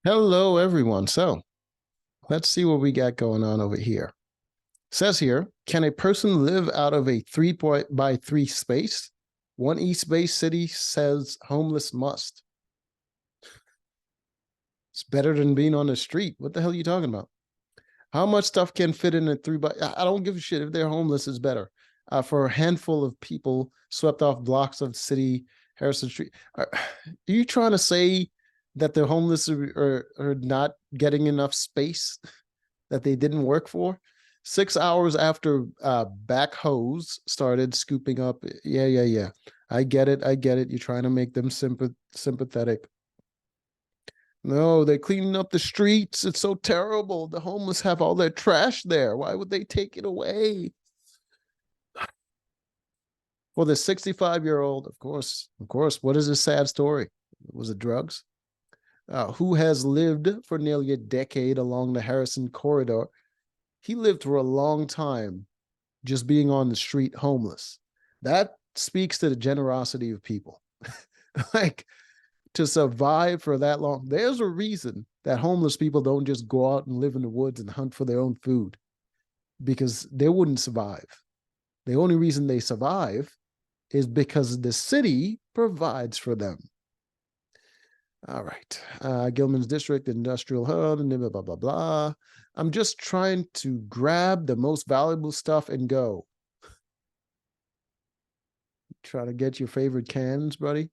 Hello, everyone. So let's see what we got going on over here. Says here, can a person live out of a 3 by 3 space? One East Bay city says homeless must. It's better than being on the street. What the hell are you talking about? How much stuff can fit in a 3 by? I don't give a shit if they're homeless. Is better. For a handful of people swept off blocks of the city, Harrison Street. Are you trying to say that the homeless are not getting enough space that they didn't work for? 6 hours after backhoes started scooping up. Yeah, yeah, yeah. I get it. I get it. You're trying to make them sympathetic. No, they're cleaning up the streets. It's so terrible. The homeless have all their trash there. Why would they take it away? For the 65-year-old, of course. What is a sad story? Was it drugs? Who has lived for nearly a decade along the Harrison corridor? He lived for a long time just being on the street homeless. That speaks to the generosity of people. Like, to survive for that long, there's a reason that homeless people don't just go out and live in the woods and hunt for their own food, because they wouldn't survive. The only reason they survive is because the city provides for them. All right. Gilman's District, Industrial Hub, and blah, blah, blah, blah. I'm just trying to grab the most valuable stuff and go. Try to get your favorite cans, buddy.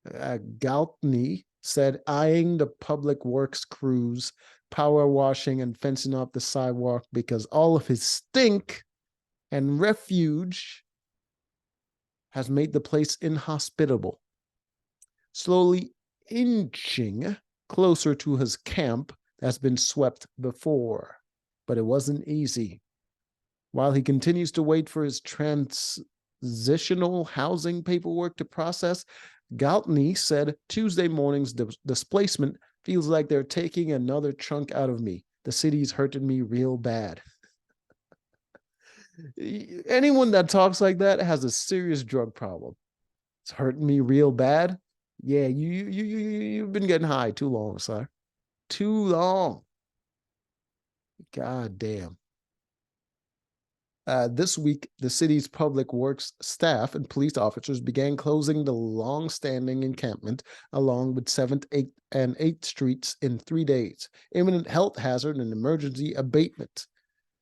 Galtney said, eyeing the public works crews, power washing and fencing off the sidewalk because all of his stink and refuge has made the place inhospitable. Slowly inching closer to his camp that's been swept before, but it wasn't easy. While he continues to wait for his transitional housing paperwork to process, Galtney said Tuesday morning's displacement feels like they're taking another chunk out of me. The city's hurting me real bad. Anyone that talks like that has a serious drug problem. It's hurting me real bad. Yeah, you've been getting high too long, sir. Too long. God damn. This week, the city's public works staff and police officers began closing the long-standing encampment along with 7th, 8th, and 8th Streets in 3 days. Imminent health hazard and emergency abatement.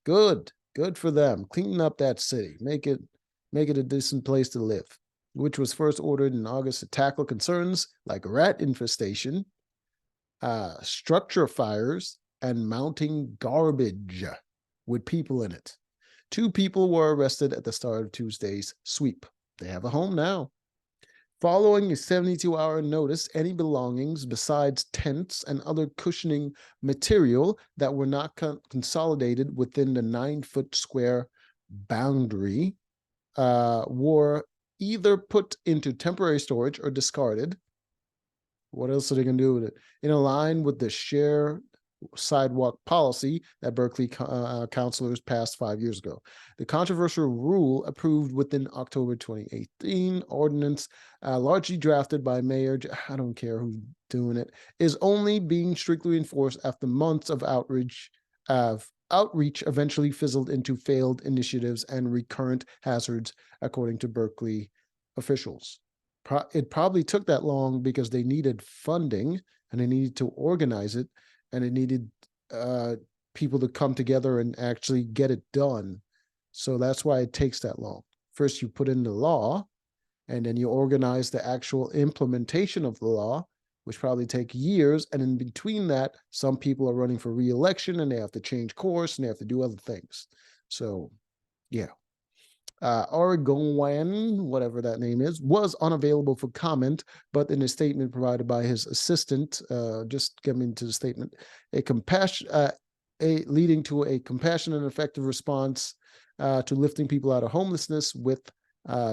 Good, good for them. Cleaning up that city, make it a decent place to live, which was first ordered in August to tackle concerns like rat infestation, structure fires, and mounting garbage with people in it. 2 people were arrested at the start of Tuesday's sweep. They have a home now. Following a 72-hour notice, any belongings besides tents and other cushioning material that were not consolidated within the 9-foot square boundary were either put into temporary storage or discarded. What else are they going to do with it? In line with the share sidewalk policy that Berkeley councilors passed 5 years ago. The controversial rule approved within October 2018 ordinance, largely drafted by Mayor, I don't care who's doing it, is only being strictly enforced after months of outreach eventually fizzled into failed initiatives and recurrent hazards, according to Berkeley officials. It probably took that long because they needed funding and they needed to organize it, and it needed people to come together and actually get it done. So that's why it takes that long. First, you put in the law, and then you organize the actual implementation of the law, which probably take years. And in between that, some people are running for re-election, and they have to change course, and they have to do other things. So, yeah. Oregon, whatever that name is, was unavailable for comment, but in a statement provided by his assistant, just getting into the statement, leading to a compassionate and effective response to lifting people out of homelessness with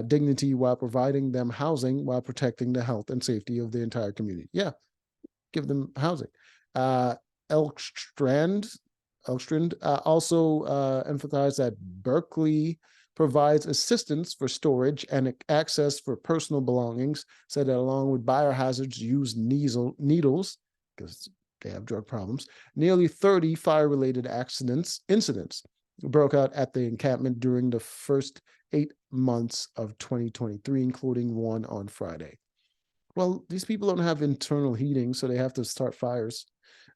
dignity while providing them housing while protecting the health and safety of the entire community. Yeah, give them housing. Elkstrand also emphasized that Berkeley provides assistance for storage and access for personal belongings, said that along with biohazards, use needles, because They have drug problems. Nearly 30 fire-related incidents broke out at the encampment during the first 8 months of 2023, including one on Friday. Well, these people don't have internal heating, so they have to start fires.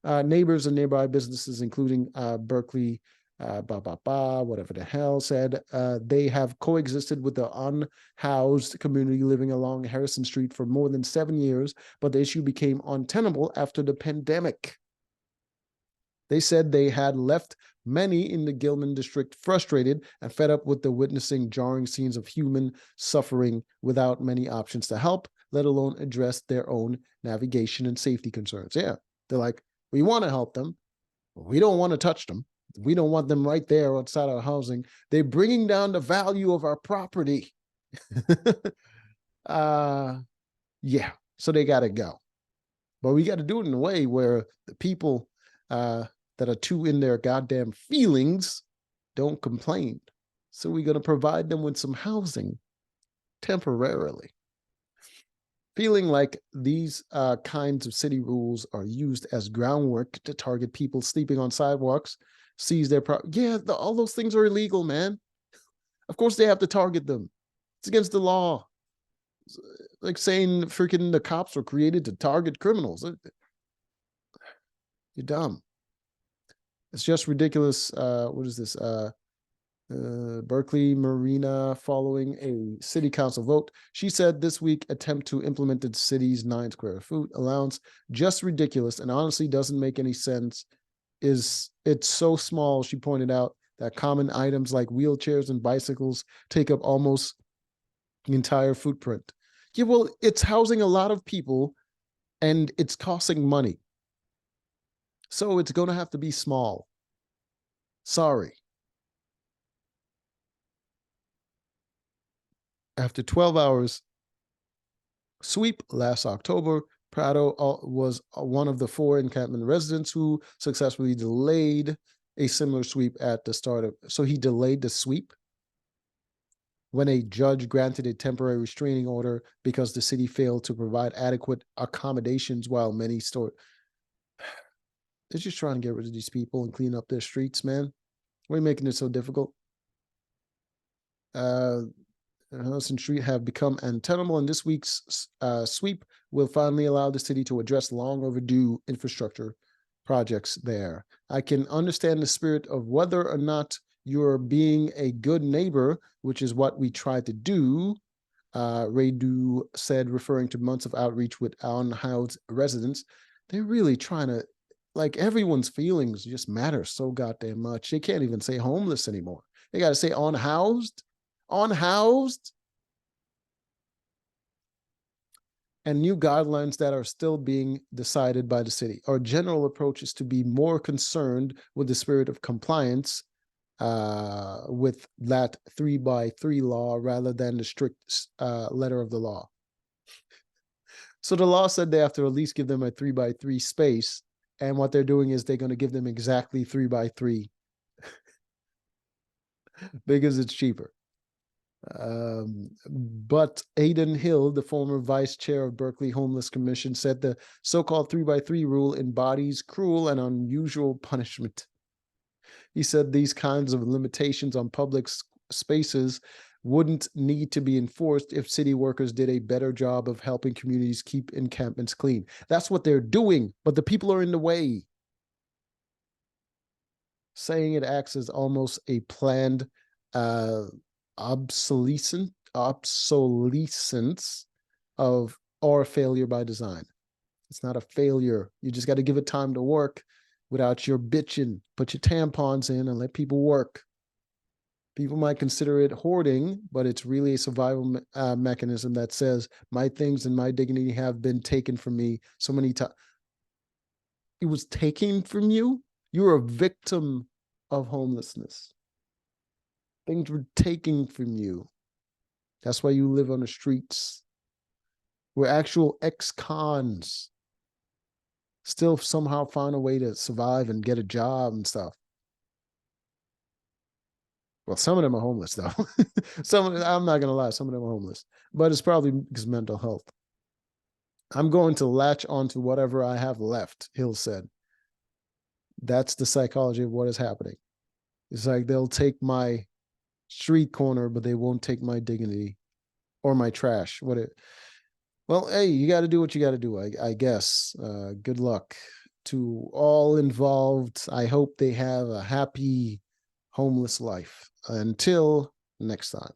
Neighbors and nearby businesses, including Berkeley, whatever the hell, said they have coexisted with the unhoused community living along Harrison Street for more than 7 years, but the issue became untenable after the pandemic. They said they had left many in the Gilman district frustrated and fed up with the witnessing jarring scenes of human suffering without many options to help, let alone address their own navigation and safety concerns. Yeah, they're like, we want to help them. We don't want to touch them. We don't want them right there outside our housing. They're bringing down the value of our property. Yeah, so they got to go. But we got to do it in a way where the people that are too in their goddamn feelings don't complain. So we're going to provide them with some housing temporarily. Feeling like these kinds of city rules are used as groundwork to target people sleeping on sidewalks, seize their property. Yeah, all those things are illegal, man. Of course they have to target them. It's against the law. It's like saying freaking the cops were created to target criminals. You're dumb. It's just ridiculous. What is this? Berkeley Marina following a city council vote. She said this week attempt to implement the city's 9 square foot allowance just ridiculous and honestly doesn't make any sense. It's so small, she pointed out, that common items like wheelchairs and bicycles take up almost the entire footprint. Yeah, well, it's housing a lot of people and it's costing money. So it's going to have to be small. Sorry. After 12 hours sweep last October, Prado was one of the 4 encampment residents who successfully delayed a similar sweep at the start of, so he delayed the sweep when a judge granted a temporary restraining order because the city failed to provide adequate accommodations while many stores. They're just trying to get rid of these people and clean up their streets, man. Why are you making it so difficult? Harrison Street have become untenable, and this week's sweep will finally allow the city to address long overdue infrastructure projects there. I can understand the spirit of whether or not you're being a good neighbor, which is what we try to do, Radu said, referring to months of outreach with unhoused residents. They're really trying to, like, everyone's feelings just matter so goddamn much. They can't even say homeless anymore. They got to say unhoused. Unhoused. And new guidelines that are still being decided by the city. Our general approach is to be more concerned with the spirit of compliance with that 3x3 law rather than the strict letter of the law. So the law said they have to at least give them a 3x3 space, and what they're doing is they're going to give them exactly 3x3 because it's cheaper. But Aidan Hill, the former vice chair of Berkeley Homeless Commission, said the so-called 3x3 rule embodies cruel and unusual punishment. He said these kinds of limitations on public spaces wouldn't need to be enforced if city workers did a better job of helping communities keep encampments clean. That's what they're doing, but the people are in the way. Saying it acts as almost a planned obsolescence of or failure by design. It's not a failure. You just got to give it time to work without your bitching. Put your tampons in and let people work. People might consider it hoarding, but it's really a survival mechanism that says my things and my dignity have been taken from me so many times. It was taken from you? You're a victim of homelessness. Things were taken from you. That's why you live on the streets. We're actual ex-cons. Still somehow find a way to survive and get a job and stuff. Well, some of them are homeless, though. I'm not going to lie, some of them are homeless. But it's probably because of mental health. I'm going to latch onto whatever I have left, Hill said. That's the psychology of what is happening. It's like they'll take my street corner, but they won't take my dignity or my trash. Well, hey, you got to do what you got to do, I guess. Good luck to all involved. I hope they have a happy homeless life. Until next time.